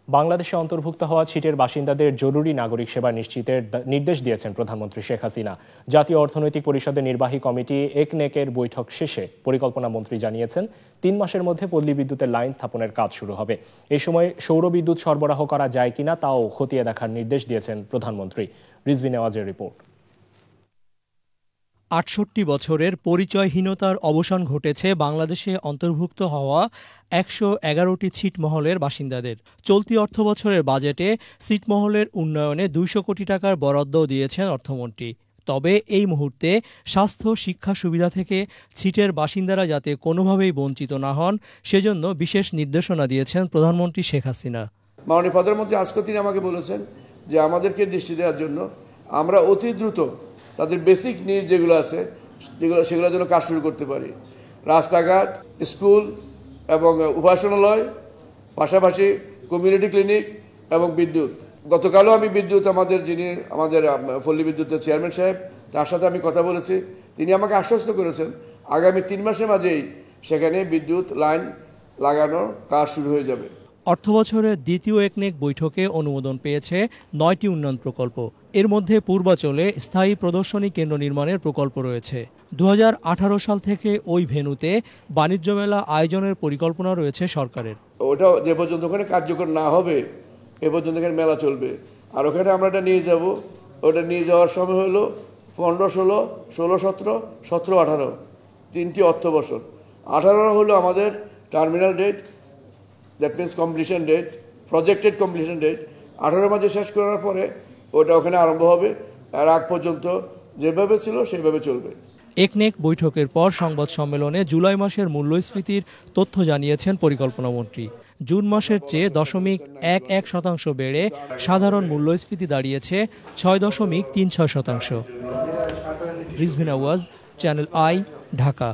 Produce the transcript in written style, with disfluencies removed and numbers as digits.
বাংলাদেশে অন্তর্ভুক্ত হওয়া ছিটের বাসিন্দাদের জরুরি নাগরিক সেবা নিশ্চিতের নির্দেশ দিয়েছেন প্রধানমন্ত্রী শেখ হাসিনা। জাতীয় অর্থনৈতিক পরিষদের নির্বাহী কমিটি একনেকের বৈঠক শেষে পরিকল্পনা মন্ত্রী জানিয়েছেন 3 মাসের মধ্যে পল্লী বিদ্যুতের লাইন স্থাপনের কাজ শুরু হবে। এই সময় সৌর বিদ্যুৎ সরবরাহ করা যায় কিনা তাও খতিয়ে দেখার নির্দেশ দিয়েছেন প্রধানমন্ত্রী। রিজভী নেওয়াজের রিপোর্ট। ৬৮ বছরের পরিচয়হীনতার অবসান ঘটেছে বাংলাদেশে অন্তর্ভুক্ত হওয়া ১১১টি ছিটমহলের বাসিন্দাদের। চলতি অর্থবছরের বাজেটে ছিটমহলের উন্নয়নে ২০০ কোটি টাকার বরাদ্দ দিয়েছেন অর্থমন্ত্রী। তবে এই মুহূর্তে স্বাস্থ্য শিক্ষা সুবিধা থেকে ছিটের বাসিন্দারা যাতে কোনোভাবেই বঞ্চিত না হন সেজন্য বিশেষ নির্দেশনা দিয়েছেন প্রধানমন্ত্রী শেখ হাসিনা। মাননীয় প্রধানমন্ত্রী আজকে তিনি আমাকে বলেছেন যে আমাদেরকে দৃষ্টি দেওয়ার জন্য আমরা অতি দ্রুত তাদের বেসিক নিড যেগুলো আছে সেগুলোর জন্য কাজ শুরু করতে পারি। রাস্তাঘাট, স্কুল এবং উপাসনালয়, পাশাপাশি কমিউনিটি ক্লিনিক এবং বিদ্যুৎ। গতকালও আমি বিদ্যুৎ আমাদের পল্লী বিদ্যুতের চেয়ারম্যান সাহেব তার সাথে আমি কথা বলেছি। তিনি আমাকে আশ্বস্ত করেছেন আগামী 3 মাসের মাঝেই সেখানে বিদ্যুৎ লাইন লাগানোর কাজ শুরু হয়ে যাবে। অর্থবছরের দ্বিতীয় একনেক বৈঠকে অনুমোদন পেয়েছে 9টি উন্নয়ন প্রকল্প। এর মধ্যে পূর্বাচলে স্থায়ী প্রদর্শনী কেন্দ্র নির্মাণের প্রকল্প রয়েছে। 2018 সাল থেকে ওই ভেন্যুতে বাণিজ্য মেলা আয়োজনের পরিকল্পনা রয়েছে সরকারের। ওটা যে পর্যন্ত ওখানে কার্যকর না হবে এ পর্যন্ত এখানে মেলা চলবে। আর ওখানে আমরা এটা নিয়ে যাব। ওটা নিয়ে যাওয়ার সময় হলো 15-16, 16-17, 17-18 3টি অর্থ বছর। 18 হলো আমাদের terminal date, that means completion date, projected completion date. 18 মাসে শেষ করার পরে ওটা ওখানে আরম্ভ হবে। আর আগ পর্যন্ত যেভাবে ছিল সেভাবে চলবে। একনেক বৈঠকের পর সংবাদ সম্মেলনে জুলাই মাসের মূল্যস্ফীতির তথ্য জানিয়েছেন পরিকল্পনা মন্ত্রী। জুন মাসের চেয়ে 0.11% বেড়ে সাধারণ মূল্যস্ফীতি দাঁড়িয়েছে 6.36%। Rizvi Nawaz, Channel I, Dhaka.